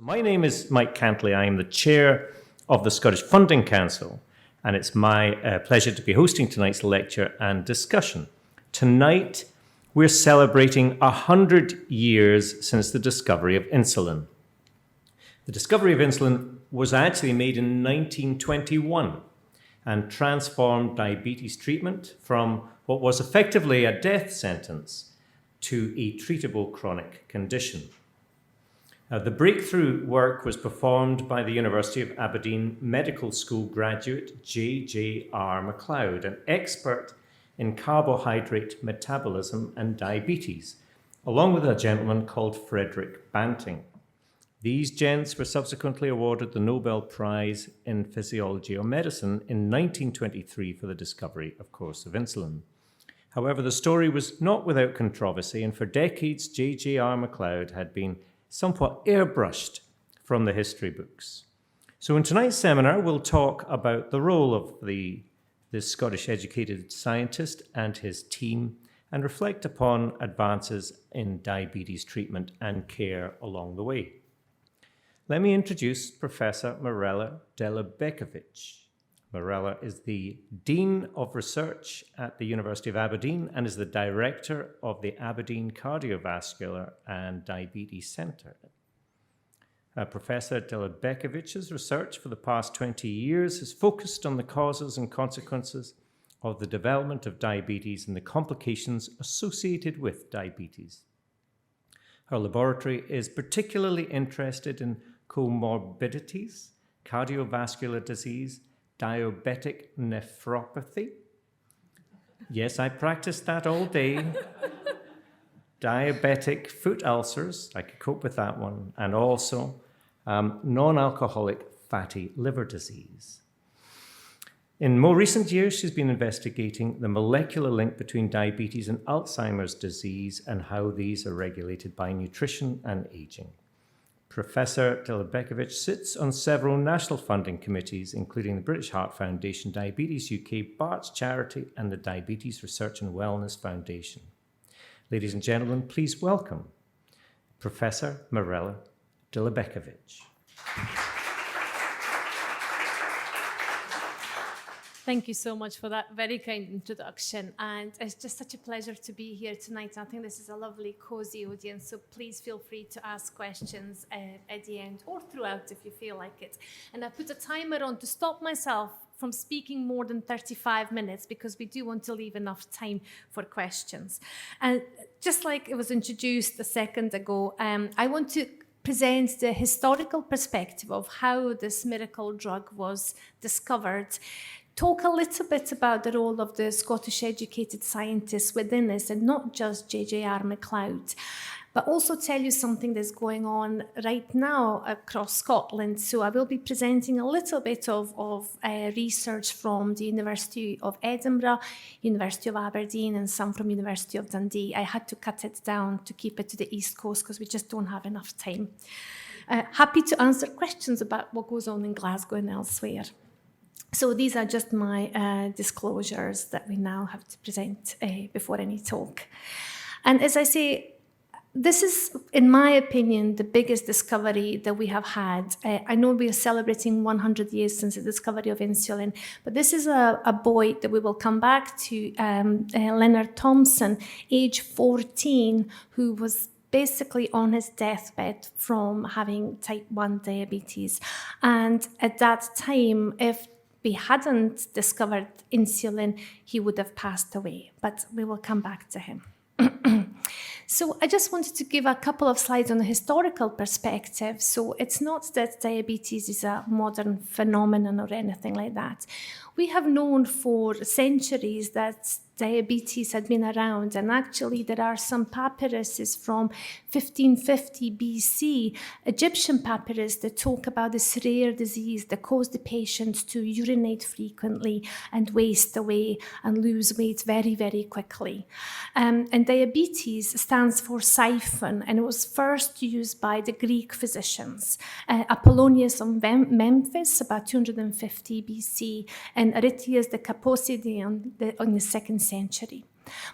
My name is Mike Cantley. I am the chair of the Scottish Funding Council, and it's my pleasure to be hosting tonight's lecture and discussion. Tonight, we're celebrating 100 years since the discovery of insulin. The discovery of insulin was actually made in 1921 and transformed diabetes treatment from what was effectively a death sentence to a treatable chronic condition. The breakthrough work was performed by the University of Aberdeen Medical School graduate J.J.R. Macleod, an expert in carbohydrate metabolism and diabetes, along with a gentleman called Frederick Banting. These gents were subsequently awarded the Nobel Prize in Physiology or Medicine in 1923 for the discovery, of course, of insulin. However, the story was not without controversy, and for decades, J.J.R. Macleod had been somewhat airbrushed from the history books. So in tonight's seminar, we'll talk about the role of this Scottish educated scientist and his team and reflect upon advances in diabetes treatment and care along the way. Let me introduce Professor Mirela Delebečević. Mirela is the Dean of Research at the University of Aberdeen and is the Director of the Aberdeen Cardiovascular and Diabetes Centre. Professor Delebečević's research for the past 20 years has focused on the causes and consequences of the development of diabetes and the complications associated with diabetes. Her laboratory is particularly interested in comorbidities, cardiovascular disease, diabetic nephropathy. Yes, I practiced that all day. Diabetic foot ulcers, I could cope with that one, and also non-alcoholic fatty liver disease. In more recent years, she's been investigating the molecular link between diabetes and Alzheimer's disease and how these are regulated by nutrition and aging. Professor Delebečević sits on several national funding committees, including the British Heart Foundation, Diabetes UK, Bart's Charity, and the Diabetes Research and Wellness Foundation. Ladies and gentlemen, please welcome Professor Mirela Delebečević. Thank you so much for that very kind introduction, and it's just such a pleasure to be here tonight. I think this is a lovely, cozy audience, so please feel free to ask questions at the end or throughout if you feel like it. And I put a timer on to stop myself from speaking more than 35 minutes because we do want to leave enough time for questions. And just like it was introduced a second ago, I want to present the historical perspective of how this miracle drug was discovered, talk a little bit about the role of the Scottish educated scientists within this, and not just J.J.R. Macleod, but also tell you something that's going on right now across Scotland. So I will be presenting a little bit of research from the University of Edinburgh, University of Aberdeen, and some from University of Dundee. I had to cut it down to keep it to the East Coast because we just don't have enough time. Happy to answer questions about what goes on in Glasgow and elsewhere. So these are just my disclosures that we now have to present before any talk. And as I say, this is, in my opinion, the biggest discovery that we have had. I know we are celebrating 100 years since the discovery of insulin, but this is a boy that we will come back to, Leonard Thompson, age 14, who was basically on his deathbed from having type 1 diabetes. And at that time, if we hadn't discovered insulin, he would have passed away, but we will come back to him. So I just wanted to give a couple of slides on the historical perspective. So it's not that diabetes is a modern phenomenon or anything like that. We have known for centuries that diabetes had been around, and actually there are some papyruses from 1550 BC, Egyptian papyrus, that talk about this rare disease that caused the patients to urinate frequently and waste away and lose weight very, very quickly. And diabetes stands for siphon, and it was first used by the Greek physicians. Apollonius of Memphis, about 250 BC, and Aretias the Capocide in the 2nd century.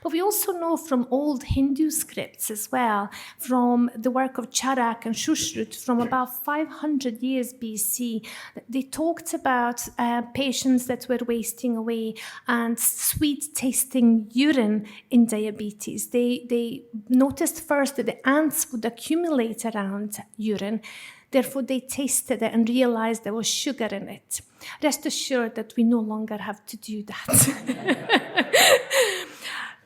But we also know from old Hindu scripts as well, from the work of Charak and Shushrut from about 500 years BC, they talked about patients that were wasting away and sweet-tasting urine in diabetes. They noticed first that the ants would accumulate around urine. Therefore, they tasted it and realized there was sugar in it. Rest assured that we no longer have to do that.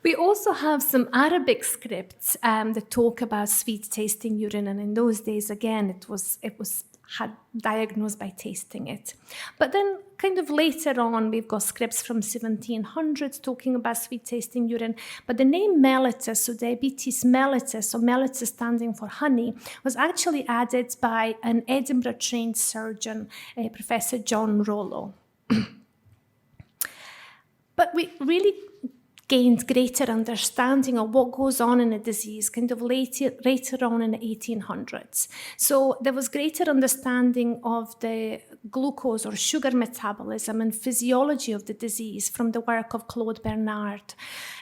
We also have some Arabic scripts that talk about sweet-tasting urine, and in those days, again, it was had diagnosed by tasting it. But then, kind of later on, we've got scripts from 1700s talking about sweet-tasting urine. But the name mellitus, so diabetes mellitus, or mellitus standing for honey, was actually added by an Edinburgh-trained surgeon, Professor John Rollo. But we really gained greater understanding of what goes on in a disease kind of later on in the 1800s. So there was greater understanding of the glucose or sugar metabolism and physiology of the disease from the work of Claude Bernard.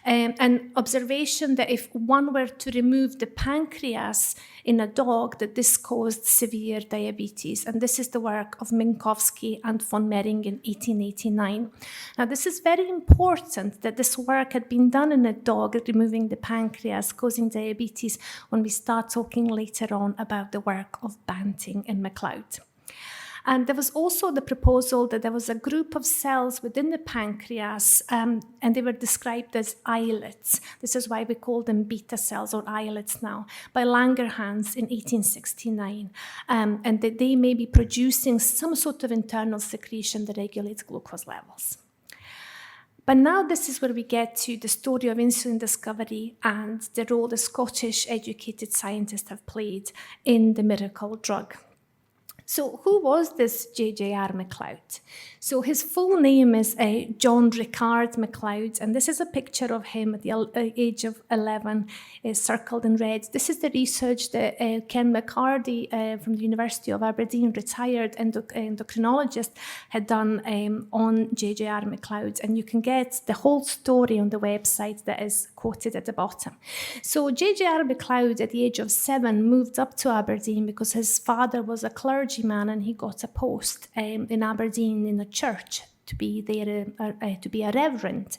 An observation that if one were to remove the pancreas in a dog, that this caused severe diabetes. And this is the work of Minkowski and von Mering in 1889. Now, this is very important that this work had been done in a dog, removing the pancreas, causing diabetes, when we start talking later on about the work of Banting and Macleod. And there was also the proposal that there was a group of cells within the pancreas, and they were described as islets. This is why we call them beta cells or islets now, by Langerhans in 1869, and that they may be producing some sort of internal secretion that regulates glucose levels. But now this is where we get to the story of insulin discovery and the role the Scottish educated scientists have played in the miracle drug. So who was this J.J.R. Macleod? So his full name is John Ricard Macleod, and this is a picture of him at the age of 11, circled in red. This is the research that Ken McCarty from the University of Aberdeen, retired endocrinologist, had done on J.J.R. Macleod, and you can get the whole story on the website that is quoted at the bottom. So J.J.R. Macleod, at the age of 7, moved up to Aberdeen because his father was a clergyman, and he got a post in Aberdeen in a church to be there, to be a reverend.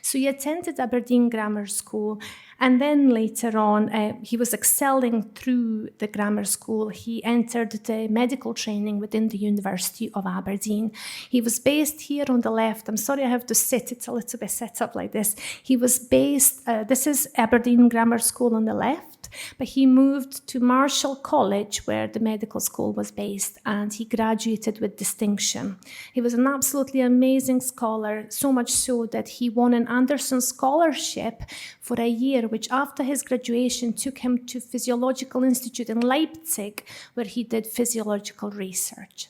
So he attended Aberdeen Grammar School, and then later on, he was excelling through the grammar school. He entered the medical training within the University of Aberdeen. He was based here on the left. I'm sorry I have to sit, it's a little bit set up like this. He was based, this is Aberdeen Grammar School on the left, but he moved to Marshall College, where the medical school was based, and he graduated with distinction. He was an absolutely amazing scholar, so much so that he won an Anderson Scholarship for a year, which after his graduation took him to Physiological Institute in Leipzig, where he did physiological research.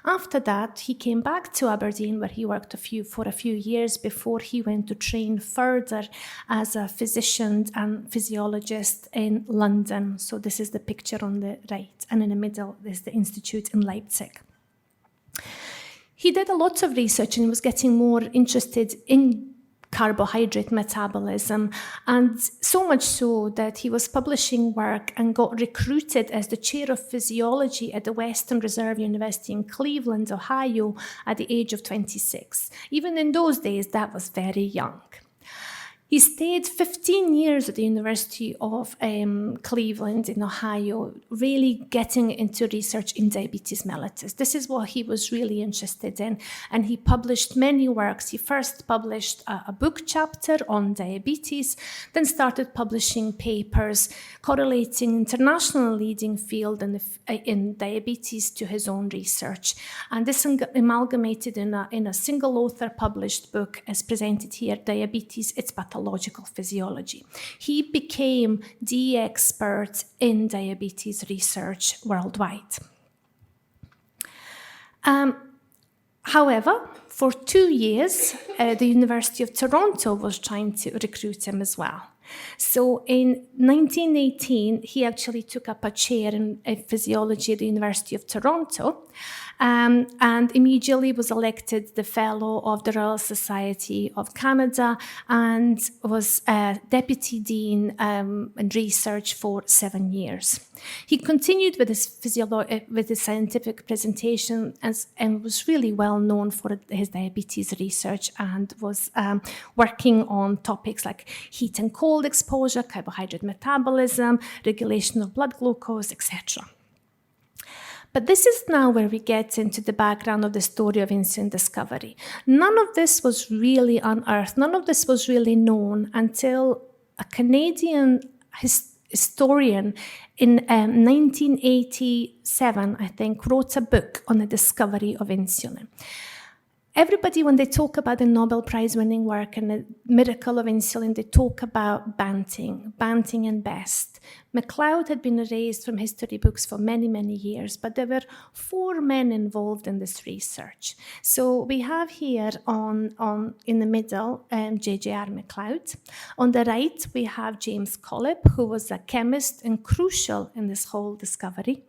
After that, he came back to Aberdeen, where he worked for a few years before he went to train further as a physician and physiologist in London. So this is the picture on the right, and in the middle is the institute in Leipzig. He did a lot of research and was getting more interested in carbohydrate metabolism, and so much so that he was publishing work and got recruited as the chair of physiology at the Western Reserve University in Cleveland, Ohio, at the age of 26. Even in those days, that was very young. He stayed 15 years at the University of Cleveland in Ohio, really getting into research in diabetes mellitus. This is what he was really interested in, and he published many works. He first published a book chapter on diabetes, then started publishing papers correlating international leading field in diabetes to his own research. And this amalgamated in a single author published book as presented here, Diabetes, Its Pathological Physiology. He became the expert in diabetes research worldwide. However, for 2 years, the University of Toronto was trying to recruit him as well. So in 1918, he actually took up a chair in physiology at the University of Toronto, and immediately was elected the Fellow of the Royal Society of Canada and was Deputy Dean in research for 7 years. He continued with his scientific presentation and was really well known for his diabetes research, and was working on topics like heat and cold exposure, carbohydrate metabolism, regulation of blood glucose, etc. But this is now where we get into the background of the story of insulin discovery. None of this was really unearthed, none of this was really known until a Canadian historian in 1987, I think, wrote a book on the discovery of insulin. Everybody, when they talk about the Nobel Prize winning work and the miracle of insulin, they talk about Banting and Best. Macleod had been erased from history books for many, many years, but there were 4 men involved in this research. So we have here in the middle, J.J.R. Macleod. On the right, we have James Collip, who was a chemist and crucial in this whole discovery.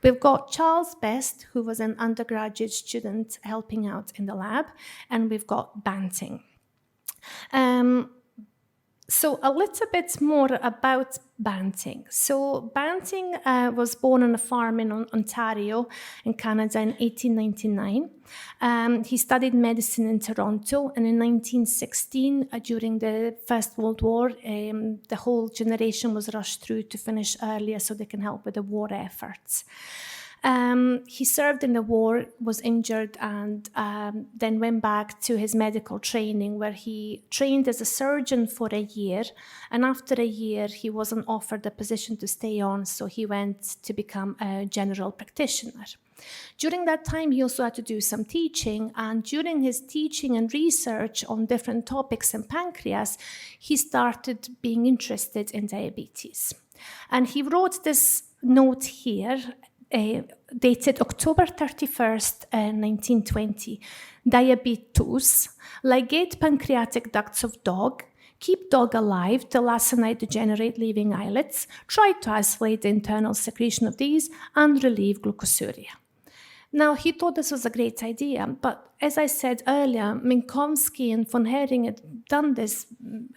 We've got Charles Best, who was an undergraduate student helping out in the lab, and we've got Banting. So a little bit more about Banting. So Banting was born on a farm in Ontario in Canada in 1899. He studied medicine in Toronto, and in 1916, during the First World War, the whole generation was rushed through to finish earlier so they can help with the war efforts. He served in the war, was injured, and then went back to his medical training, where he trained as a surgeon for a year. And after a year, he wasn't offered a position to stay on, so he went to become a general practitioner. During that time, he also had to do some teaching, and during his teaching and research on different topics in pancreas, he started being interested in diabetes. And he wrote this note here, dated October 31st, 1920. Diabetes, ligate pancreatic ducts of dog, keep dog alive till lacenite degenerate leaving islets, try to isolate the internal secretion of these, and relieve glucosuria. Now, he thought this was a great idea, but as I said earlier, Minkowski and von Hering had done this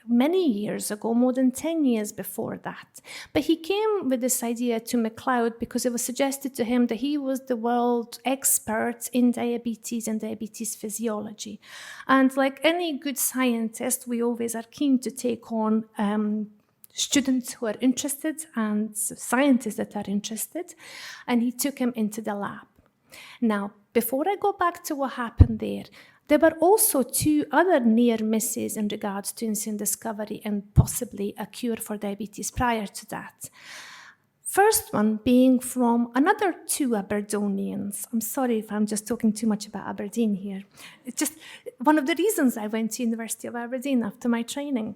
many years ago, more than 10 years before that. But he came with this idea to Macleod because it was suggested to him that he was the world expert in diabetes and diabetes physiology. And like any good scientist, we always are keen to take on students who are interested and scientists that are interested, and he took him into the lab. Now, before I go back to what happened there were also 2 other near misses in regards to insulin discovery and possibly a cure for diabetes prior to that. First one being from another 2 Aberdonians. I'm sorry if I'm just talking too much about Aberdeen here. It's just one of the reasons I went to University of Aberdeen after my training.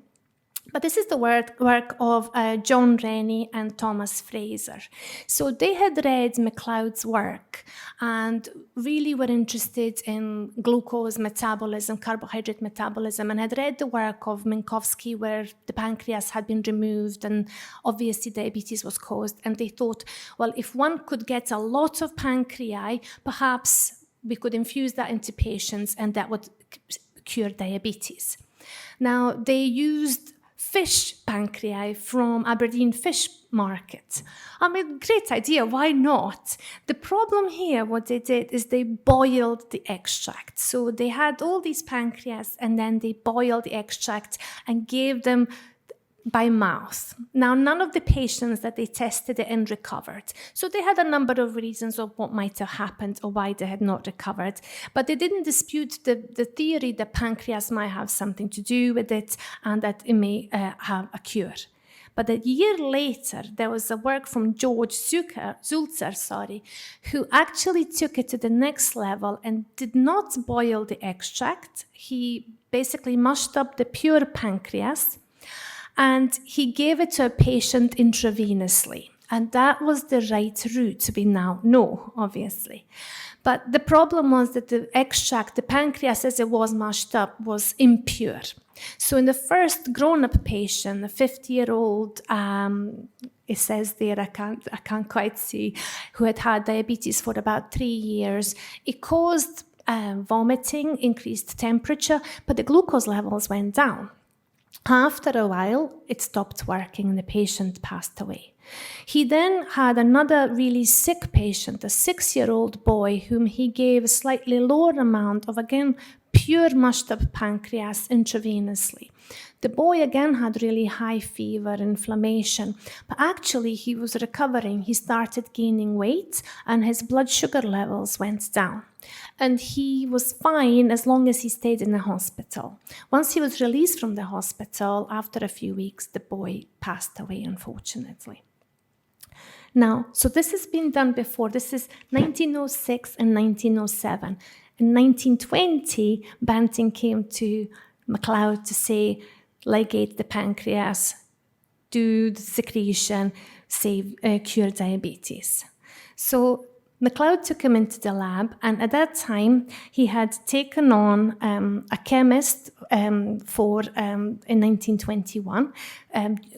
But this is the work of John Rennie and Thomas Fraser. So they had read Macleod's work and really were interested in glucose metabolism, carbohydrate metabolism, and had read the work of Minkowski where the pancreas had been removed and obviously diabetes was caused. And they thought, well, if one could get a lot of pancreas, perhaps we could infuse that into patients and that would cure diabetes. Now, they used fish pancreas from Aberdeen Fish Market. I mean, great idea, why not? The problem here, what they did is they boiled the extract. So they had all these pancreas and then they boiled the extract and gave them by mouth. Now, none of the patients that they tested it in recovered. So they had a number of reasons of what might have happened or why they had not recovered. But they didn't dispute the theory that pancreas might have something to do with it and that it may have a cure. But a year later, there was a work from George Zulzer, who actually took it to the next level and did not boil the extract. He basically mushed up the pure pancreas and he gave it to a patient intravenously. And that was the right route, we now know, obviously. But the problem was that the extract, the pancreas as it was mashed up, was impure. So in the first grown-up patient, a 50-year-old, it says there, I can't quite see, who had had diabetes for about 3 years, it caused vomiting, increased temperature, but the glucose levels went down. After a while, it stopped working and the patient passed away. He then had another really sick patient, a 6-year-old boy, whom he gave a slightly lower amount of, again, pure mushed up pancreas intravenously. The boy again had really high fever, inflammation, but actually he was recovering. He started gaining weight and his blood sugar levels went down. And he was fine as long as he stayed in the hospital. Once he was released from the hospital, after a few weeks, the boy passed away, unfortunately. Now, so this has been done before. This is 1906 and 1907. In 1920, Banting came to Macleod to say, ligate the pancreas, do the secretion, cure diabetes. So Macleod took him into the lab, and at that time, he had taken on a chemist in 1921,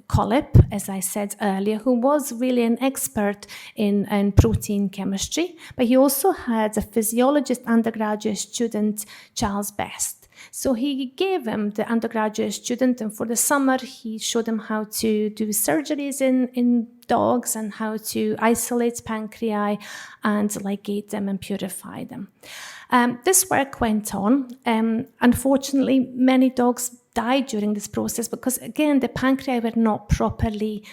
Collip, as I said earlier, who was really an expert in protein chemistry, but he also had a physiologist undergraduate student, Charles Best. So he gave him the undergraduate student, and for the summer, he showed him how to do surgeries in dogs and how to isolate pancreas and ligate them and purify them. This work went on. Unfortunately, many dogs died during this process because, again, the pancreas were not properly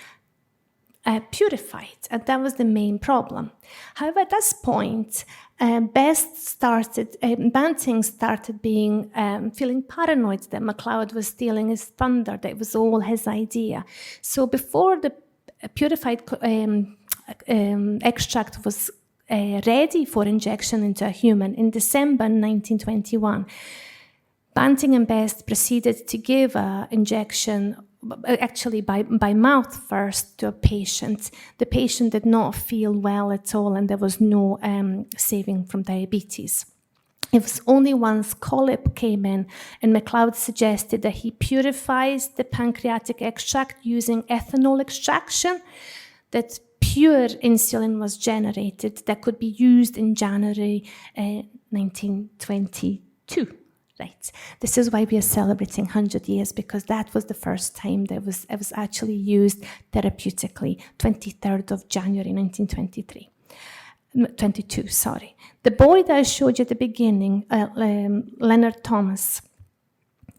purified, and that was the main problem. However, at this point, Banting started feeling paranoid that Macleod was stealing his thunder, that it was all his idea. So before the purified extract was ready for injection into a human, in December 1921, Banting and Best proceeded to give an injection, actually by mouth first, to a patient. The patient did not feel well at all, and there was no saving from diabetes. It was only once Collip came in and Macleod suggested that he purifies the pancreatic extract using ethanol extraction, that pure insulin was generated that could be used in January 1922. Right. This is why we are celebrating 100 years, because that was the first time that it was actually used therapeutically, 23rd of January 1922. The boy that I showed you at the beginning, Leonard Thomas,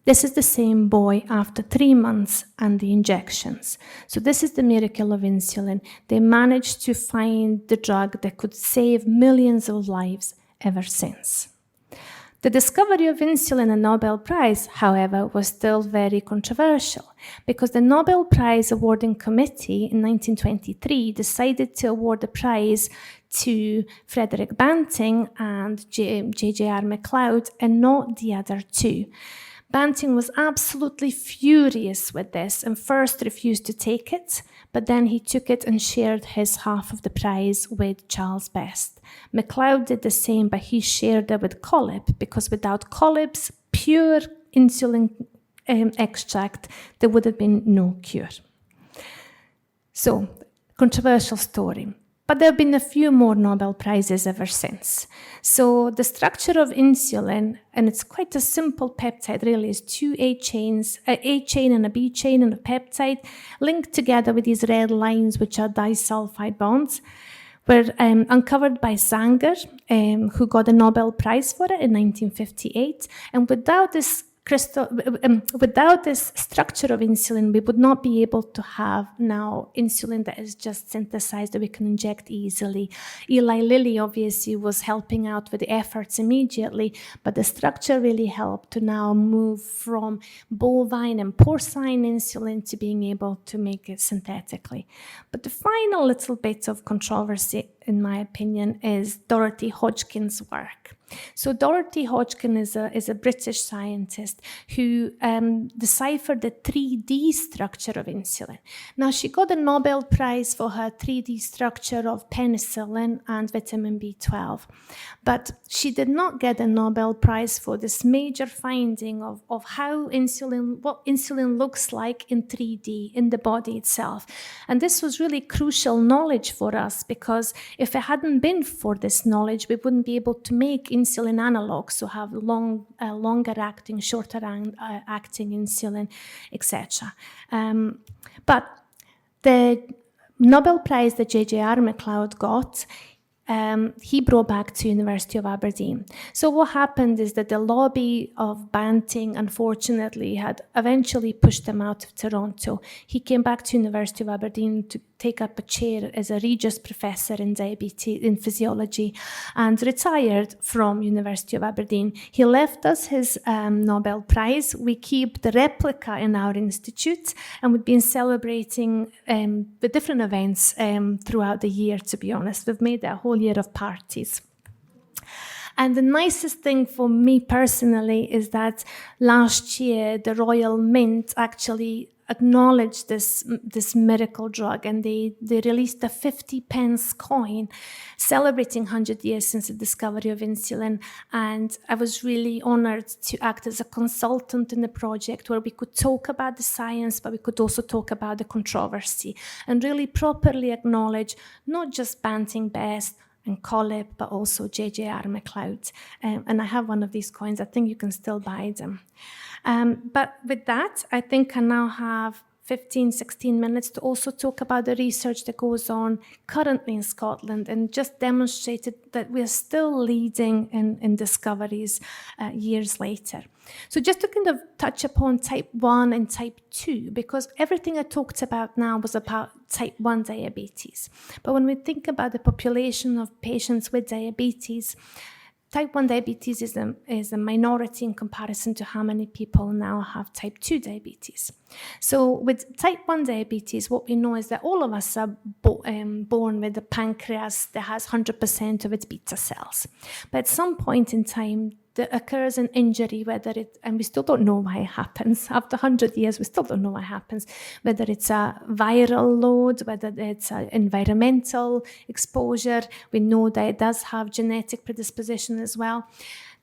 this is the same boy after 3 months and the injections. So this is the miracle of insulin. They managed to find the drug that could save millions of lives ever since. The discovery of insulin and Nobel Prize, however, was still very controversial because the Nobel Prize awarding committee in 1923 decided to award the prize to Frederick Banting and J.J.R. Macleod and not the other two. Banting was absolutely furious with this and first refused to take it, but then he took it and shared his half of the prize with Charles Best. Macleod did the same, but he shared it with Collip, because without Collip's pure insulin extract, there would have been no cure. So, controversial story. But there have been a few more Nobel Prizes ever since. So the structure of insulin, and it's quite a simple peptide really, is two A chains, A chain and a B chain and a peptide linked together with these red lines, which are disulfide bonds, were uncovered by Sanger, who got a Nobel Prize for it in 1958. And without this structure of insulin, we would not be able to have now insulin that is just synthesized that we can inject easily. Eli Lilly obviously was helping out with the efforts immediately, but the structure really helped to now move from bovine and porcine insulin to being able to make it synthetically. But the final little bit of controversy in my opinion, is Dorothy Hodgkin's work. So Dorothy Hodgkin is a British scientist who deciphered the 3D structure of insulin. Now, she got a Nobel Prize for her 3D structure of penicillin and vitamin B12, but she did not get a Nobel Prize for this major finding of how what insulin looks like in 3D in the body itself. And this was really crucial knowledge for us, because if it hadn't been for this knowledge, we wouldn't be able to make insulin analogs, so have longer acting, shorter acting insulin, etc. But the Nobel Prize that J.J.R. Macleod got, he brought back to University of Aberdeen. So what happened is that the lobby of Banting, unfortunately, had eventually pushed him out of Toronto. He came back to University of Aberdeen to take up a chair as a Regius Professor in diabetes in physiology, and retired from University of Aberdeen. He left us his Nobel Prize. We keep the replica in our institute, and we've been celebrating the different events throughout the year, to be honest. We've made it a whole year of parties. And the nicest thing for me personally is that last year the Royal Mint actually acknowledged this miracle drug, and they released a 50-pence coin celebrating 100 years since the discovery of insulin. And I was really honored to act as a consultant in the project, where we could talk about the science, but we could also talk about the controversy and really properly acknowledge not just Banting Best and Collip, but also J.J.R. Macleod. And I have one of these coins. I think you can still buy them. But with that, I think I now have 15, 16 minutes to also talk about the research that goes on currently in Scotland, and just demonstrated that we are still leading in discoveries years later. So just to kind of touch upon type 1 and type 2, because everything I talked about now was about type 1 diabetes. But when we think about the population of patients with diabetes, type 1 diabetes is a minority in comparison to how many people now have type 2 diabetes. So with type 1 diabetes, what we know is that all of us are born with a pancreas that has 100% of its beta cells. But at some point in time, there occurs an injury, and we still don't know why it happens. After 100 years, we still don't know what happens, whether it's a viral load, whether it's an environmental exposure. We know that it does have genetic predisposition as well.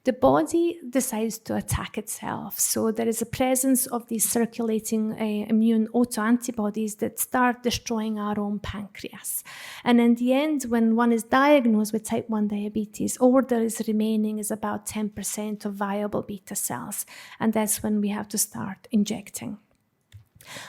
The body decides to attack itself. So there is a presence of these circulating immune autoantibodies that start destroying our own pancreas. And in the end, when one is diagnosed with type 1 diabetes, all there is remaining is about 10% of viable beta cells. And that's when we have to start injecting.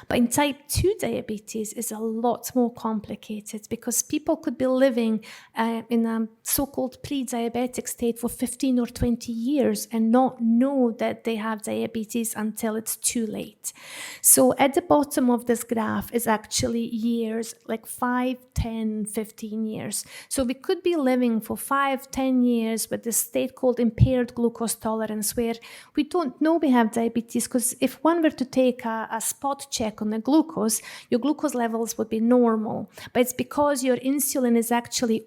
But in type 2 diabetes, it's a lot more complicated, because people could be living in a so-called pre-diabetic state for 15 or 20 years and not know that they have diabetes until it's too late. So at the bottom of this graph is actually years, like 5, 10, 15 years. So we could be living for 5, 10 years with this state called impaired glucose tolerance, where we don't know we have diabetes, because if one were to take a spot check on the glucose, your glucose levels would be normal. But it's because your insulin is actually,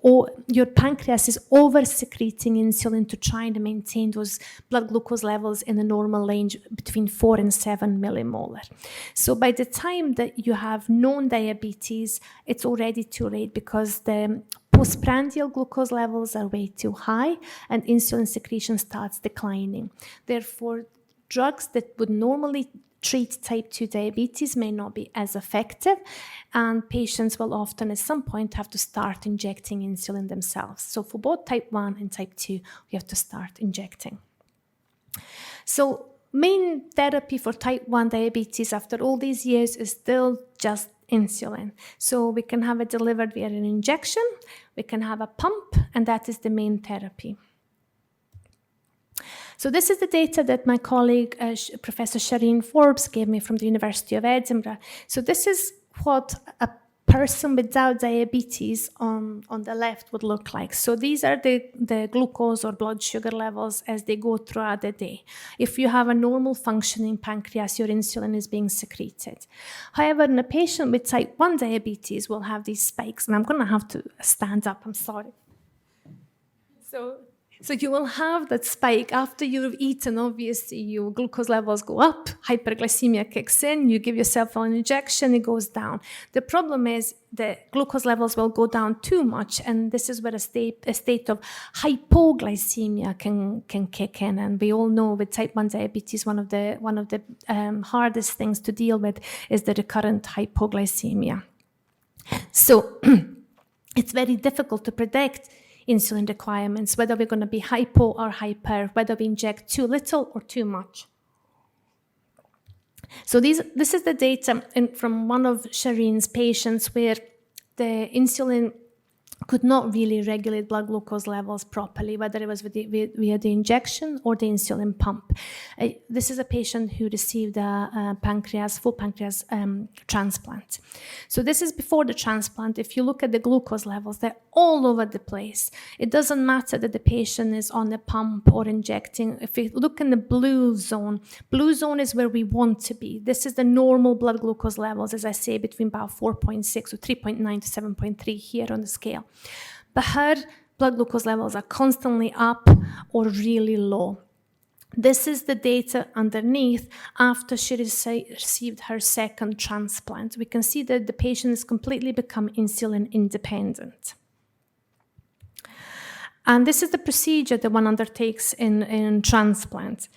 your pancreas is over-secreting insulin to try and maintain those blood glucose levels in the normal range between 4 and 7 millimolar. So by the time that you have known diabetes, it's already too late, because the postprandial glucose levels are way too high and insulin secretion starts declining. Therefore, drugs that would normally treat type 2 diabetes may not be as effective, and patients will often at some point have to start injecting insulin themselves. So for both type 1 and type 2, we have to start injecting. So main therapy for type 1 diabetes after all these years is still just insulin. So we can have it delivered via an injection, we can have a pump, and that is the main therapy. So this is the data that my colleague, Professor Shireen Forbes, gave me from the University of Edinburgh. So this is what a person without diabetes on the left would look like. So these are the glucose or blood sugar levels as they go throughout the day. If you have a normal functioning pancreas, your insulin is being secreted. However, in a patient with type 1 diabetes will have these spikes, and I'm going to have to stand up, I'm sorry. So you will have that spike after you've eaten. Obviously, your glucose levels go up, hyperglycemia kicks in, you give yourself an injection, it goes down. The problem is the glucose levels will go down too much, and this is where a state of hypoglycemia can kick in. And we all know with type 1 diabetes, one of the hardest things to deal with is the recurrent hypoglycemia. So it's very difficult to predict insulin requirements, whether we're going to be hypo or hyper, whether we inject too little or too much. So this is the data from one of Shireen's patients where the insulin could not really regulate blood glucose levels properly, whether it was via the injection or the insulin pump. This is a patient who received a full pancreas transplant. So this is before the transplant. If you look at the glucose levels, they're all over the place. It doesn't matter that the patient is on the pump or injecting. If you look in the blue zone is where we want to be. This is the normal blood glucose levels, as I say, between about 4.6 or 3.9 to 7.3 here on the scale. But her blood glucose levels are constantly up or really low. This is the data underneath after she received her second transplant. We can see that the patient has completely become insulin independent. And this is the procedure that one undertakes in transplant.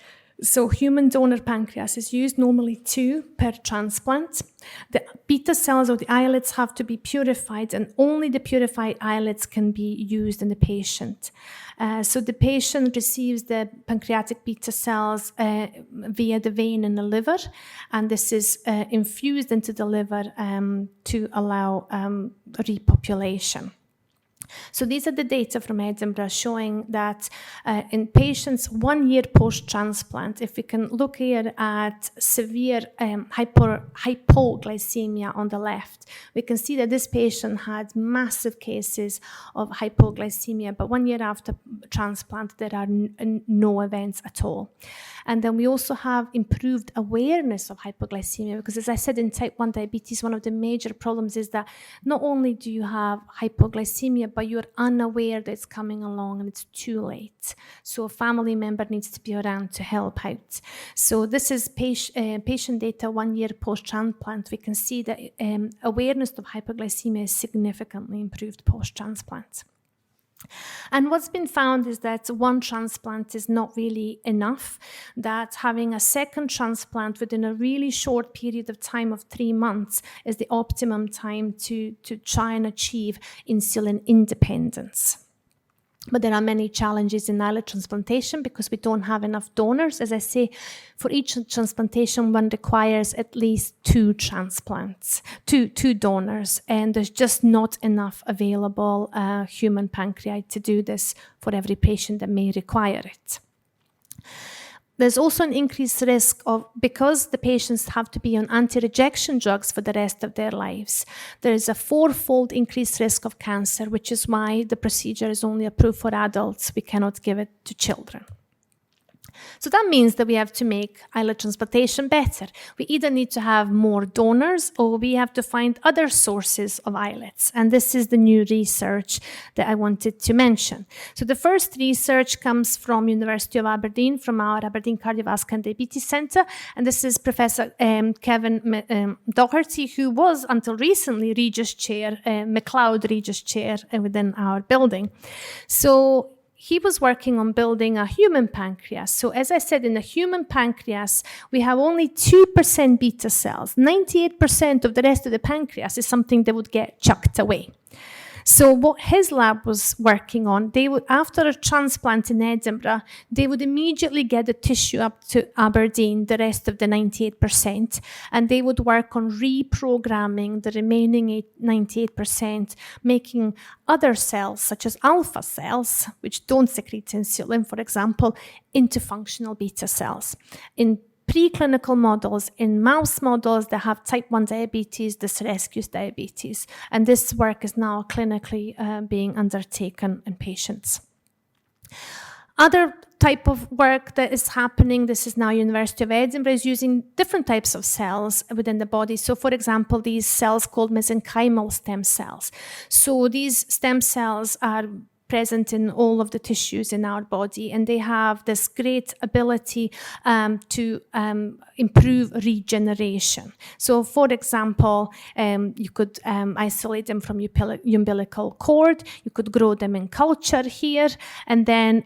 So human donor pancreas is used, normally 2 per transplant. The beta cells or the islets have to be purified, and only the purified islets can be used in the patient. So the patient receives the pancreatic beta cells via the vein in the liver, and this is infused into the liver to allow repopulation. So these are the data from Edinburgh showing that in patients 1 year post-transplant, if we can look here at severe hypoglycemia on the left, we can see that this patient had massive cases of hypoglycemia, but 1 year after transplant, there are no events at all. And then we also have improved awareness of hypoglycemia, because as I said, in type 1 diabetes, one of the major problems is that not only do you have hypoglycemia, but you're unaware that it's coming along and it's too late. So a family member needs to be around to help out. So this is patient data 1 year post-transplant. We can see that awareness of hypoglycemia is significantly improved post-transplant. And what's been found is that 1 transplant is not really enough, that having a second transplant within a really short period of time of 3 months is the optimum time to try and achieve insulin independence. But there are many challenges in islet transplantation because we don't have enough donors. As I say, for each transplantation, one requires at least 2 transplants, two donors, and there's just not enough available human pancreas to do this for every patient that may require it. There's also an increased risk of, because the patients have to be on anti-rejection drugs for the rest of their lives, there is a 4-fold increased risk of cancer, which is why the procedure is only approved for adults. We cannot give it to children. So that means that we have to make islet transplantation better. We either need to have more donors or we have to find other sources of islets. And this is the new research that I wanted to mention. So the first research comes from University of Aberdeen, from our Aberdeen Cardiovascular and Diabetes Centre. And this is Professor Kevin Doherty, who was until recently Regis Chair, Macleod Regis Chair within our building. So he was working on building a human pancreas. So as I said, in a human pancreas, we have only 2% beta cells. 98% of the rest of the pancreas is something that would get chucked away. So what his lab was working on, they would, after a transplant in Edinburgh, they would immediately get the tissue up to Aberdeen, the rest of the 98%, and they would work on reprogramming the remaining 98%, making other cells, such as alpha cells, which don't secrete insulin, for example, into functional beta cells. In preclinical models, in mouse models that have type 1 diabetes, this rescues diabetes. And this work is now clinically being undertaken in patients. Other type of work that is happening, this is now University of Edinburgh, is using different types of cells within the body. So for example, these cells called mesenchymal stem cells. So these stem cells are present in all of the tissues in our body, and they have this great ability to improve regeneration. So for example, you could isolate them from umbilical cord, you could grow them in culture here, and then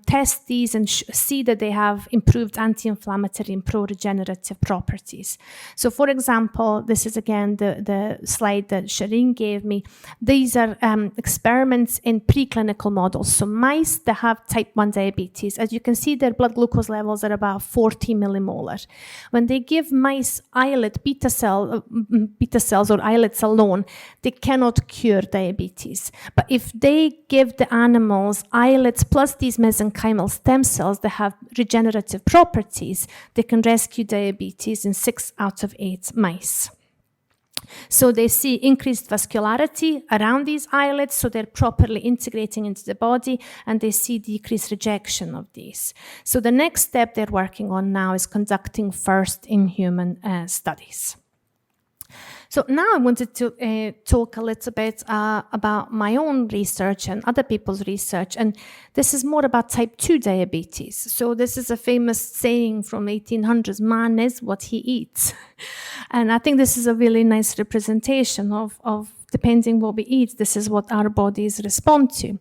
test these and see that they have improved anti-inflammatory and pro-regenerative properties. So for example, this is again the slide that Shireen gave me. These are experiments in preclinical models. So mice that have type 1 diabetes, as you can see, their blood glucose levels are about 40 millimolar. When they give mice islet beta cells or islets alone, they cannot cure diabetes. But if they give the animals islets plus these mesenchymal stem cells that have regenerative properties, they can rescue diabetes in 6 out of 8 mice. So they see increased vascularity around these islets, so they're properly integrating into the body, and they see decreased rejection of these. So the next step they're working on now is conducting first in human studies. So now I wanted to talk a little bit about my own research and other people's research, and this is more about type 2 diabetes. So this is a famous saying from 1800s, man is what he eats. And I think this is a really nice representation of depending what we eat, this is what our bodies respond to.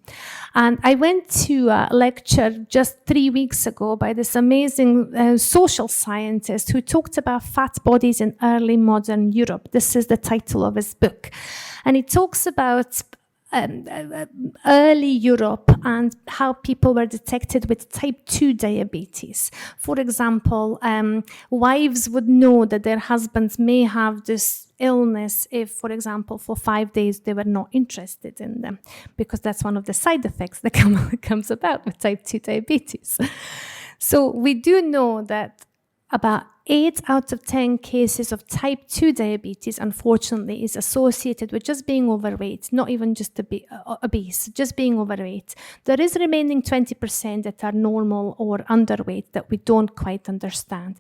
And I went to a lecture just 3 weeks ago by this amazing social scientist who talked about fat bodies in early modern Europe. This is the title of his book. And he talks about early Europe and how people were detected with type 2 diabetes. For example, wives would know that their husbands may have this illness if, for example, for 5 days they were not interested in them, because that's one of the side effects that comes about with type 2 diabetes. So we do know that about 8 out of 10 cases of type 2 diabetes, unfortunately, is associated with just being overweight, not even just obese, just being overweight. There is remaining 20% that are normal or underweight that we don't quite understand,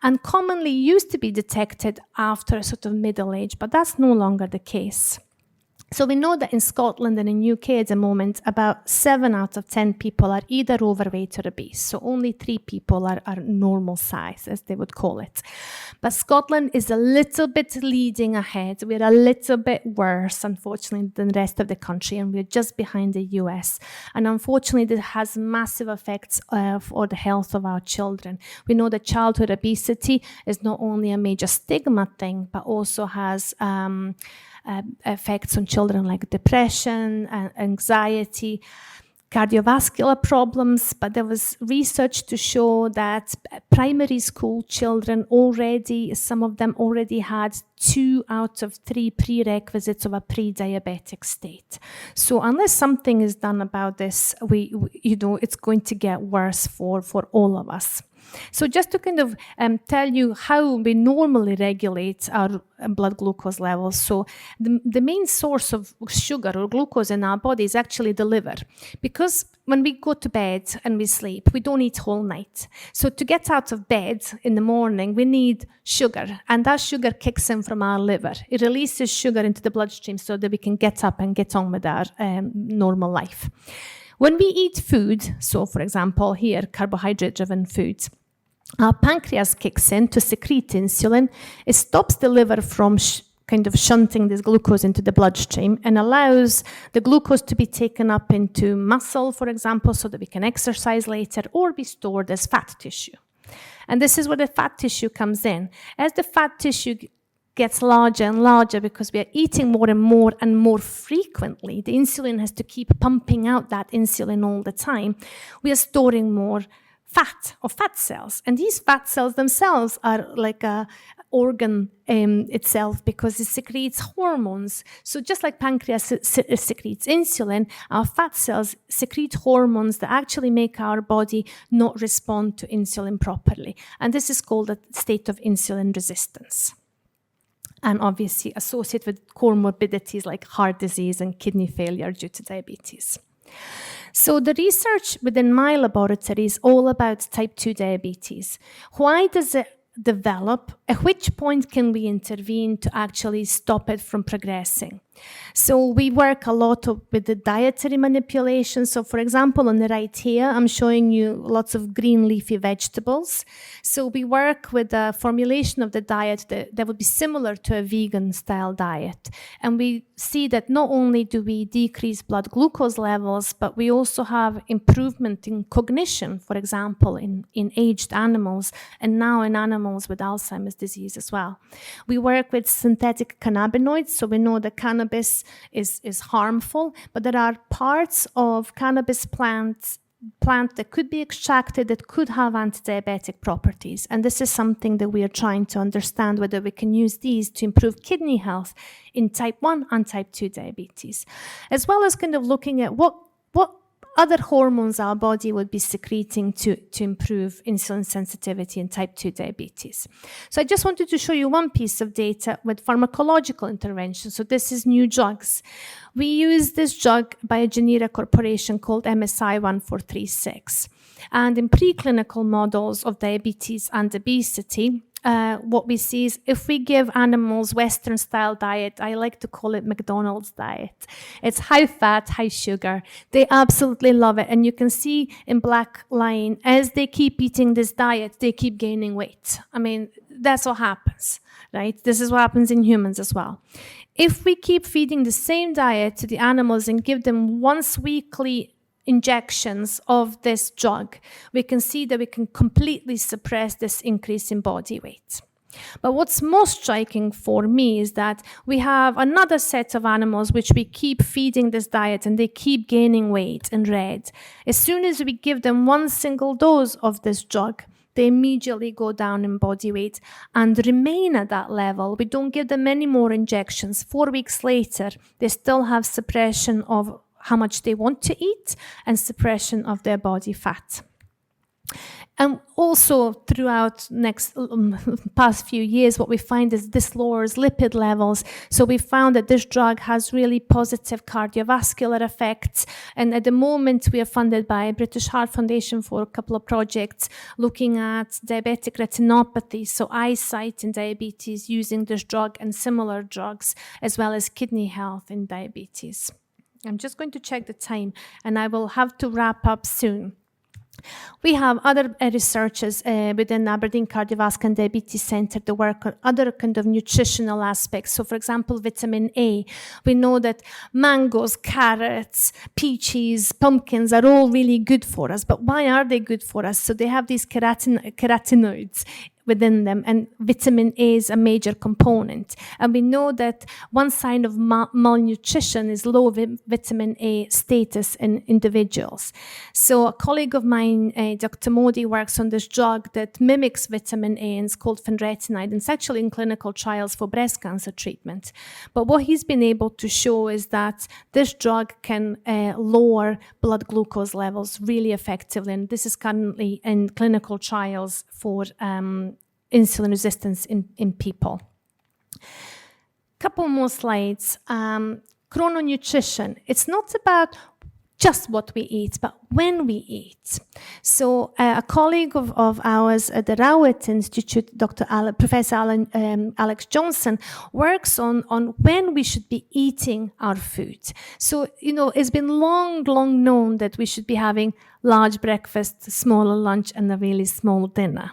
and commonly used to be detected after a sort of middle age, but that's no longer the case. So we know that in Scotland and in UK at the moment, about 7 out of 10 people are either overweight or obese. So only 3 people are normal size, as they would call it. But Scotland is a little bit leading ahead. We're a little bit worse, unfortunately, than the rest of the country, and we're just behind the US. And unfortunately, this has massive effects for the health of our children. We know that childhood obesity is not only a major stigma thing, but also has effects on children like depression, anxiety, cardiovascular problems. But there was research to show that primary school children already, some of them already had 2 out of 3 prerequisites of a pre-diabetic state. So unless something is done about this, it's going to get worse for all of us. So just to kind of tell you how we normally regulate our blood glucose levels. So the main source of sugar or glucose in our body is actually the liver. Because when we go to bed and we sleep, we don't eat all night. So to get out of bed in the morning, we need sugar. And that sugar kicks in from our liver. It releases sugar into the bloodstream so that we can get up and get on with our normal life. When we eat food, so for example here, carbohydrate-driven foods, our pancreas kicks in to secrete insulin. It stops the liver from kind of shunting this glucose into the bloodstream and allows the glucose to be taken up into muscle, for example, so that we can exercise later, or be stored as fat tissue. And this is where the fat tissue comes in. As the fat tissue gets larger and larger because we are eating more and more frequently, the insulin has to keep pumping out that insulin all the time, we are storing more fat or fat cells. And these fat cells themselves are like a organ itself because it secretes hormones. So just like pancreas secretes insulin, our fat cells secrete hormones that actually make our body not respond to insulin properly. And this is called a state of insulin resistance. And obviously associated with comorbidities like heart disease and kidney failure due to diabetes. So the research within my laboratory is all about type 2 diabetes. Why does it develop? At which point can we intervene to actually stop it from progressing? So we work a lot with the dietary manipulation. So for example, on the right here, I'm showing you lots of green leafy vegetables. So we work with a formulation of the diet that would be similar to a vegan style diet. And we see that not only do we decrease blood glucose levels, but we also have improvement in cognition, for example, in aged animals, and now in animals with Alzheimer's disease as well. We work with synthetic cannabinoids, so we know that cannabis is harmful, but there are parts of cannabis plant that could be extracted that could have anti-diabetic properties. And this is something that we are trying to understand, whether we can use these to improve kidney health in type 1 and type 2 diabetes, as well as kind of looking at what other hormones our body would be secreting to improve insulin sensitivity in type 2 diabetes. So I just wanted to show you one piece of data with pharmacological intervention. So this is new drugs. We use this drug by a generic corporation called MSI 1436. And in preclinical models of diabetes and obesity, what we see is if we give animals Western style diet, I like to call it McDonald's diet. It's high fat, high sugar. They absolutely love it. And you can see in black line, as they keep eating this diet, they keep gaining weight. I mean, that's what happens, right? This is what happens in humans as well. If we keep feeding the same diet to the animals and give them once weekly injections of this drug, we can see that we can completely suppress this increase in body weight. But what's most striking for me is that we have another set of animals which we keep feeding this diet and they keep gaining weight in red. As soon as we give them one single dose of this drug, they immediately go down in body weight and remain at that level. We don't give them any more injections. 4 weeks later, they still have suppression of how much they want to eat and suppression of their body fat. And also throughout past few years, what we find is this lowers lipid levels. So we found that this drug has really positive cardiovascular effects. And at the moment, we are funded by British Heart Foundation for a couple of projects looking at diabetic retinopathy, so eyesight in diabetes using this drug and similar drugs, as well as kidney health in diabetes. I'm just going to check the time, and I will have to wrap up soon. We have other researchers within Aberdeen Cardiovascular and Diabetes Centre that work on other kind of nutritional aspects. So, for example, vitamin A. We know that mangoes, carrots, peaches, pumpkins are all really good for us. But why are they good for us? So they have these carotenoids within them, and vitamin A is a major component. And we know that one sign of malnutrition is low vitamin A status in individuals. So a colleague of mine, Dr. Modi, works on this drug that mimics vitamin A, and it's called fenretinide, and it's actually in clinical trials for breast cancer treatment. But what he's been able to show is that this drug can lower blood glucose levels really effectively, and this is currently in clinical trials for insulin resistance in people. Couple more slides. Chrononutrition. It's not about just what we eat, but when we eat. So a colleague of ours at the Rowett Institute, Professor Alex Johnson, works on when we should be eating our food. So, it's been long known that we should be having large breakfast, smaller lunch, and a really small dinner.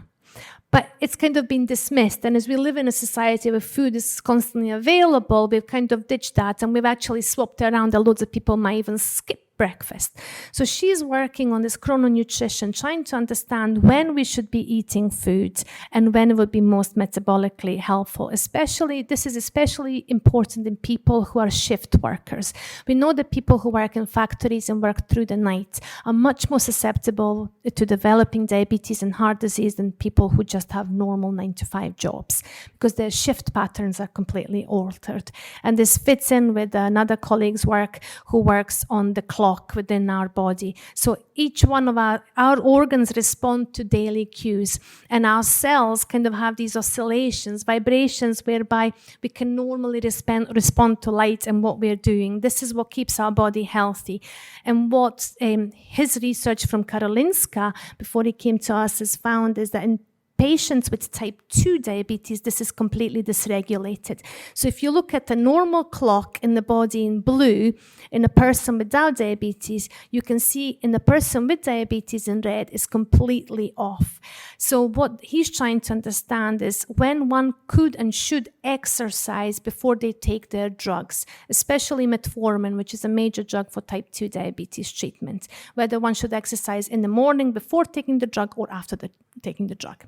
But it's kind of been dismissed. And as we live in a society where food is constantly available, we've kind of ditched that, and we've actually swapped around. Loads of people might even skip breakfast. So she's working on this chrononutrition, trying to understand when we should be eating food and when it would be most metabolically helpful. This is especially important in people who are shift workers. We know that people who work in factories and work through the night are much more susceptible to developing diabetes and heart disease than people who just have normal 9-to-5 jobs, because their shift patterns are completely altered. And this fits in with another colleague's work who works on the clock within our body. So each one of our organs respond to daily cues, and our cells kind of have these oscillations, vibrations, whereby we can normally respond to light and what we're doing. This is what keeps our body healthy. And what his research from Karolinska, before he came to us, has found is that in patients with type 2 diabetes, this is completely dysregulated. So if you look at the normal clock in the body in blue, in a person without diabetes, you can see in the person with diabetes in red is completely off. So what he's trying to understand is when one could and should exercise before they take their drugs, especially metformin, which is a major drug for type 2 diabetes treatment, whether one should exercise in the morning before taking the drug or after taking the drug.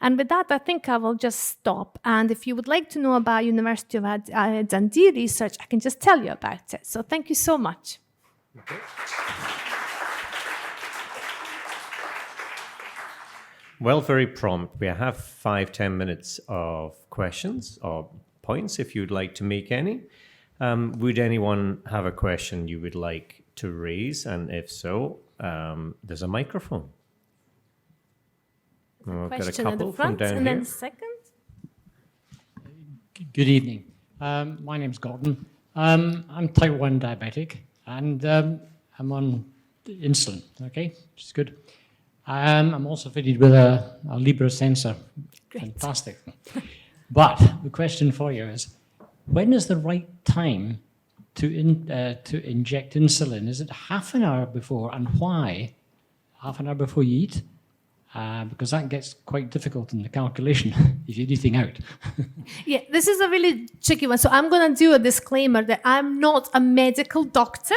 And with that, I think I will just stop. And if you would like to know about University of Dundee research, I can just tell you about it. So thank you so much. Okay. Well, very prompt. We have 5-10 minutes of questions or points if you'd like to make any. Would anyone have a question you would like to raise? And if so, there's a microphone. We've got a couple from down and here. then second. Good evening. My name's Gordon. I'm type 1 diabetic, and I'm on insulin, okay, which is good. I'm also fitted with a Libra sensor. Great. Fantastic. But the question for you is, when is the right time to inject insulin? Is it half an hour before, and why? Half an hour before you eat? Because that gets quite difficult in the calculation if you're eating out. Yeah, this is a really tricky one. So I'm going to do a disclaimer that I'm not a medical doctor.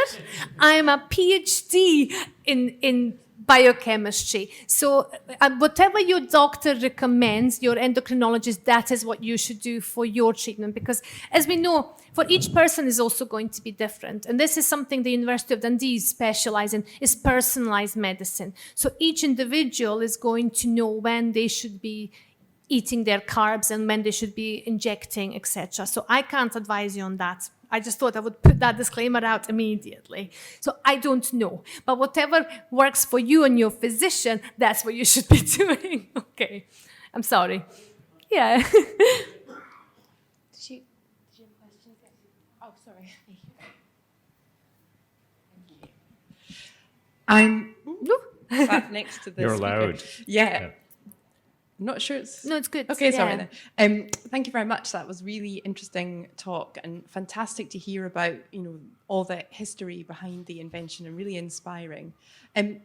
I'm a PhD in biochemistry. So whatever your doctor recommends, your endocrinologist, that is what you should do for your treatment. Because as we know, for each person is also going to be different. And this is something the University of Dundee specializes in, is personalized medicine. So each individual is going to know when they should be eating their carbs and when they should be injecting, etc. So I can't advise you on that. I just thought I would put that disclaimer out immediately. So I don't know. But whatever works for you and your physician, that's what you should be doing. Okay. I'm sorry. Yeah. Did you have a question? Oh, sorry. I'm sat next to the You're speaker. loud. Yeah. I'm not sure it's... No, it's good. Okay, sorry Yeah. then. Thank you very much. That was really interesting talk and fantastic to hear about, all the history behind the invention and really inspiring. Can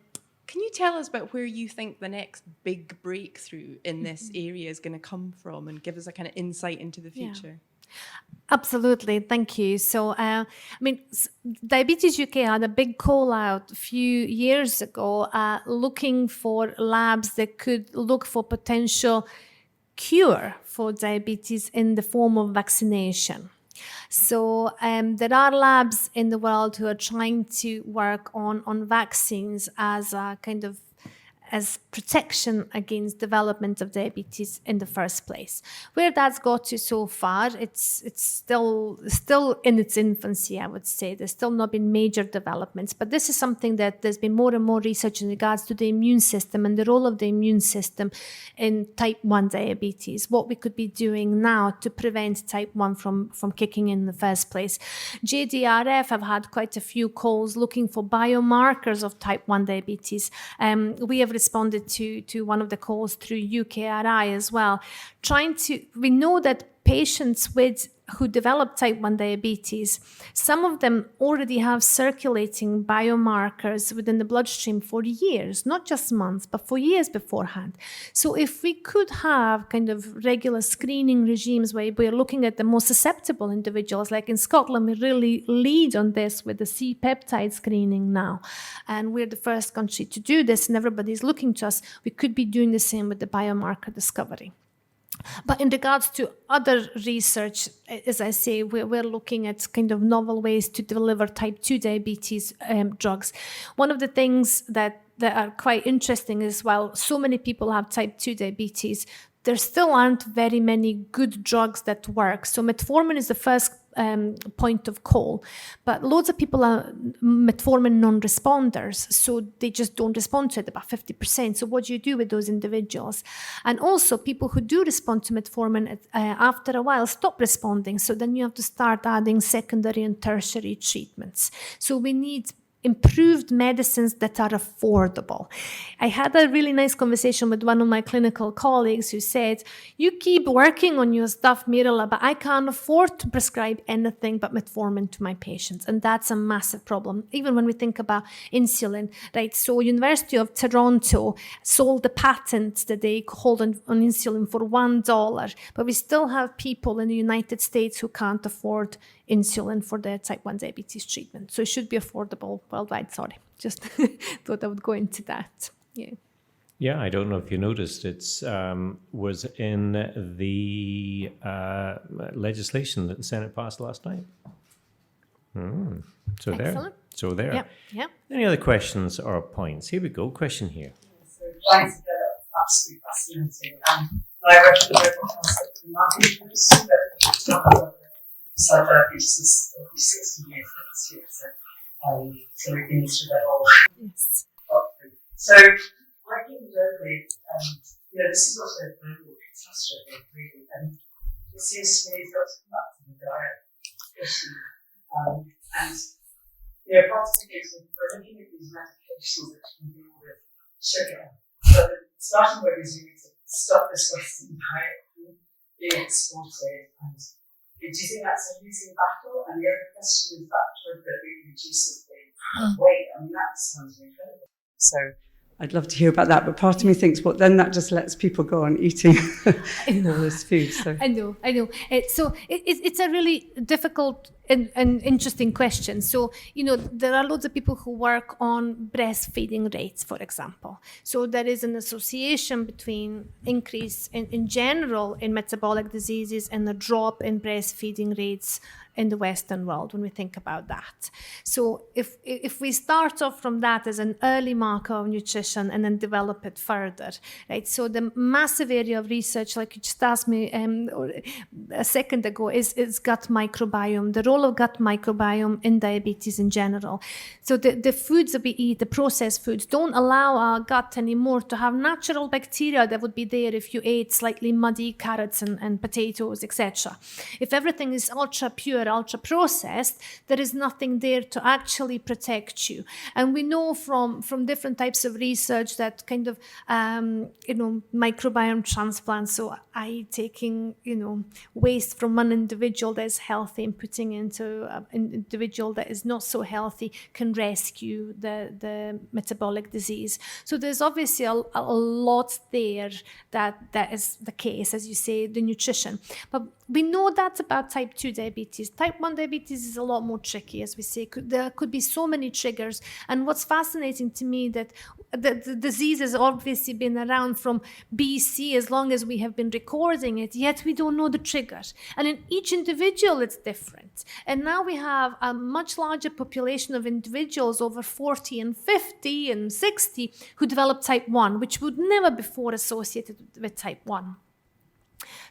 you tell us about where you think the next big breakthrough in this area is going to come from and give us a kind of insight into the future? Absolutely, thank you. So, Diabetes UK had a big call out a few years ago looking for labs that could look for potential cure for diabetes in the form of vaccination. So there are labs in the world who are trying to work on vaccines as a kind of as protection against development of diabetes in the first place. Where that's got to so far, it's still in its infancy, I would say. There's still not been major developments, but this is something that there's been more and more research in regards to the immune system and the role of the immune system in type 1 diabetes, what we could be doing now to prevent type 1 from kicking in the first place. JJRF have had quite a few calls looking for biomarkers of type 1 diabetes. We have responded to one of the calls through UKRI as well. We know that patients who develop type 1 diabetes, some of them already have circulating biomarkers within the bloodstream for years, not just months, but for years beforehand. So if we could have kind of regular screening regimes where we're looking at the most susceptible individuals, like in Scotland, we really lead on this with the C-peptide screening now. And we're the first country to do this, and everybody's looking to us. We could be doing the same with the biomarker discovery. But in regards to other research, as I say, we're looking at kind of novel ways to deliver type 2 diabetes drugs. One of the things that are quite interesting is, while so many people have type 2 diabetes, there still aren't very many good drugs that work. So metformin is the first point of call, but loads of people are metformin non-responders, so they just don't respond to it, about 50%. So what do you do with those individuals? And also people who do respond to metformin after a while stop responding, so then you have to start adding secondary and tertiary treatments. So we need improved medicines that are affordable. I had a really nice conversation with one of my clinical colleagues who said, you keep working on your stuff, Mirala, but I can't afford to prescribe anything but metformin to my patients. And that's a massive problem, even when we think about insulin, right? So University of Toronto sold the patent that they hold on insulin for $1, but we still have people in the United States who can't afford insulin for their type 1 diabetes treatment. So it should be affordable worldwide. Sorry, just thought I would go into that. Yeah. Yeah, I don't know if you noticed, it's was in the legislation that the Senate passed last night. So Excellent. there. Yeah, yeah. Any other questions or points? Here we go. Question here. So thanks, absolutely fascinating. I read the Nobel Prize in marketing, but beside diabetes is 60 years next year, so we've been through that whole. Yes. So working globally, this is also a global catastrophe, really, and it seems to me it's got to come back to the diet issue. And part of the case is we're looking at these medications that can deal with sugar. So the starting point is you need to stop this Western diet from being exported, and do you think that's a losing battle? And the other question is that drug that really reduces the weight. I mean, that sounds incredible. So I'd love to hear about that, but part of me thinks, well, then that just lets people go on eating all this food. So I know. It's a really difficult and interesting question. So, there are loads of people who work on breastfeeding rates, for example. So there is an association between increase in general in metabolic diseases and a drop in breastfeeding rates in the Western world when we think about that. So if we start off from that as an early marker of nutrition and then develop it further, right? So the massive area of research, like you just asked me a second ago, is gut microbiome, the role of gut microbiome in diabetes in general. So the foods that we eat, the processed foods, don't allow our gut anymore to have natural bacteria that would be there if you ate slightly muddy carrots and potatoes, etc. If everything is ultra pure, ultra processed, there is nothing there to actually protect you. And we know from different types of research that kind of microbiome transplants, so taking waste from one individual that is healthy and putting into an individual that is not so healthy, can rescue the metabolic disease. So there's obviously a lot there that is the case, as you say, the nutrition. But we know that's about type 2 diabetes. Type 1 diabetes is a lot more tricky, as we say. There could be so many triggers. And what's fascinating to me that the disease has obviously been around from BC as long as we have been recording it, yet we don't know the triggers. And in each individual, it's different. And now we have a much larger population of individuals over 40 and 50 and 60 who develop type 1, which would never before associated with type 1.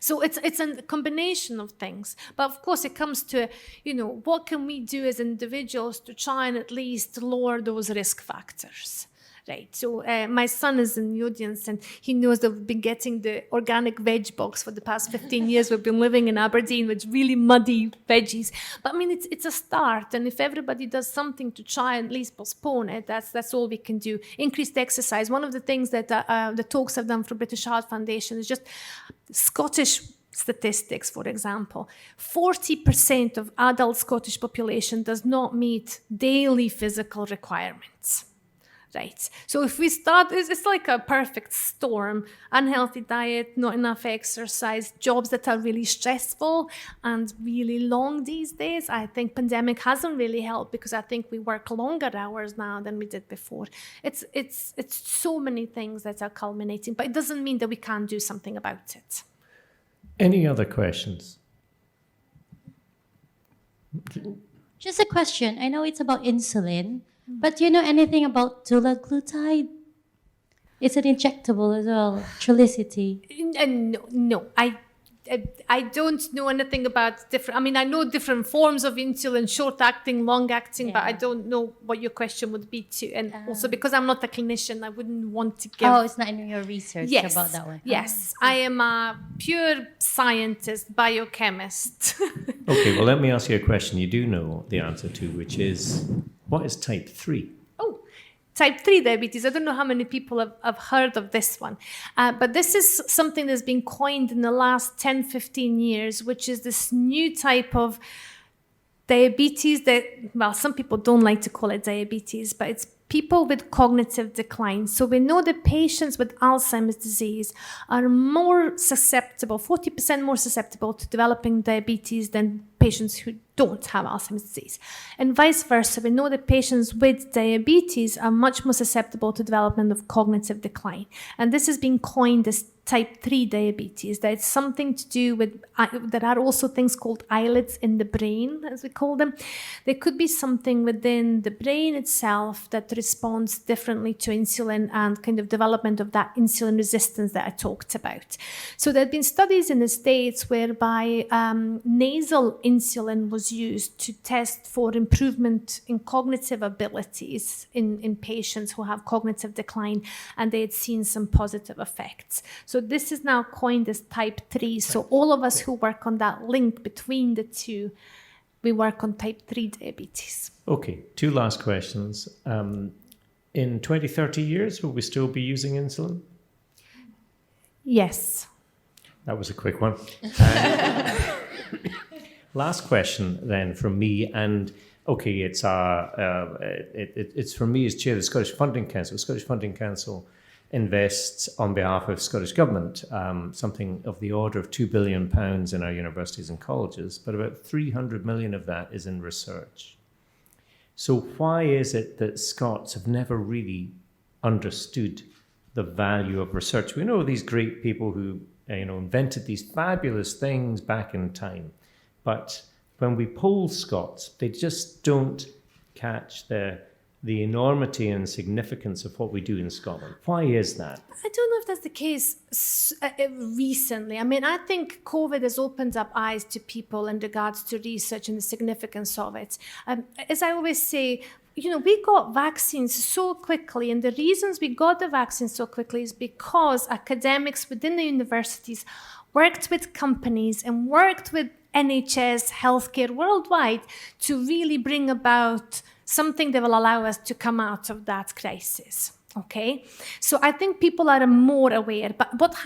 So it's a combination of things. But of course, it comes to, what can we do as individuals to try and at least lower those risk factors? Right. So my son is in the audience, and he knows that we've been getting the organic veg box for the past 15 years. We've been living in Aberdeen with really muddy veggies. But I mean, it's a start. And if everybody does something to try and at least postpone it, that's all we can do. Increased exercise. One of the things that the talks I've done for British Heart Foundation is just Scottish statistics, for example, 40% of adult Scottish population does not meet daily physical requirements. Right. So if we start, it's like a perfect storm: unhealthy diet, not enough exercise, jobs that are really stressful and really long these days. I think pandemic hasn't really helped, because I think we work longer hours now than we did before. It's so many things that are culminating, but it doesn't mean that we can't do something about it. Any other questions? Just a question. I know it's about insulin, but do you know anything about dulaglutide? It's an injectable as well, Trulicity. No, I don't know anything about different. I mean, I know different forms of insulin, short-acting, long-acting, but I don't know what your question would be to. And also, because I'm not a clinician, I wouldn't want to give. Oh, it's not in your research about that one. Yes, I am a pure scientist, biochemist. Okay, well, let me ask you a question you do know the answer to, which is, what is type 3? Oh, type 3 diabetes. I don't know how many people have heard of this one. But this is something that's been coined in the last 10, 15 years, which is this new type of diabetes that, well, some people don't like to call it diabetes, but it's people with cognitive decline. So we know that patients with Alzheimer's disease are more susceptible, 40% more susceptible to developing diabetes than patients who don't have Alzheimer's disease. And vice versa, we know that patients with diabetes are much more susceptible to development of cognitive decline. And this has been coined as type 3 diabetes. That it's something to do with, there are also things called islets in the brain, as we call them. There could be something within the brain itself that responds differently to insulin and kind of development of that insulin resistance that I talked about. So there have been studies in the States whereby nasal insulin was used to test for improvement in cognitive abilities in patients who have cognitive decline, and they had seen some positive effects. So this is now coined as type 3. So all of us who work on that link between the two, we work on type 3 diabetes. Okay, two last questions. In 20, 30 years, will we still be using insulin? Yes. That was a quick one. Last question then from me, and okay, it's from me as chair of the Scottish Funding Council. The Scottish Funding Council invests on behalf of Scottish Government something of the order of £2 billion in our universities and colleges, but about 300 million of that is in research. So why is it that Scots have never really understood the value of research? We know these great people who invented these fabulous things back in time, but when we poll Scots, they just don't catch the enormity and significance of what we do in Scotland. Why is that? I don't know if that's the case recently. I mean, I think COVID has opened up eyes to people in regards to research and the significance of it. As I always say, we got vaccines so quickly, and the reasons we got the vaccines so quickly is because academics within the universities worked with companies and worked with NHS healthcare worldwide to really bring about something that will allow us to come out of that crisis. Okay, so I think people are more aware. But what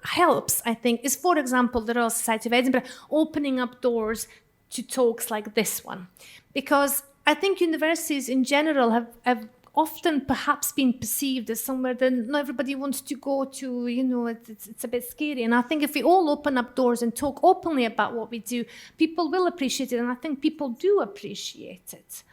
helps, I think, is, for example, the Royal Society of Edinburgh opening up doors to talks like this one, because I think universities in general have often perhaps been perceived as somewhere that not everybody wants to go to. It's a bit scary. And I think if we all open up doors and talk openly about what we do, people will appreciate it, and I think people do appreciate it.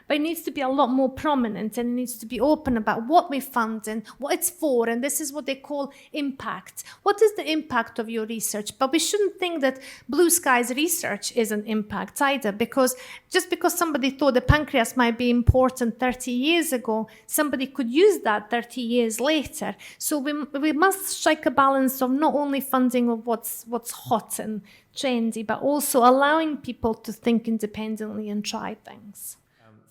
But it needs to be a lot more prominent, and it needs to be open about what we fund and what it's for. And this is what they call impact. What is the impact of your research? But we shouldn't think that blue skies research is an impact either, because just because somebody thought the pancreas might be important 30 years ago, somebody could use that 30 years later. So we must strike a balance of not only funding of what's hot and trendy, but also allowing people to think independently and try things.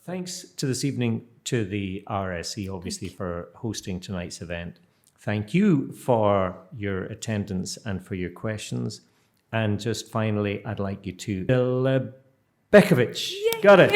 Thanks to this evening to the RSE, obviously, for hosting tonight's event. Thank you for your attendance and for your questions. And just finally, I'd like you to... Bekovic. Got it.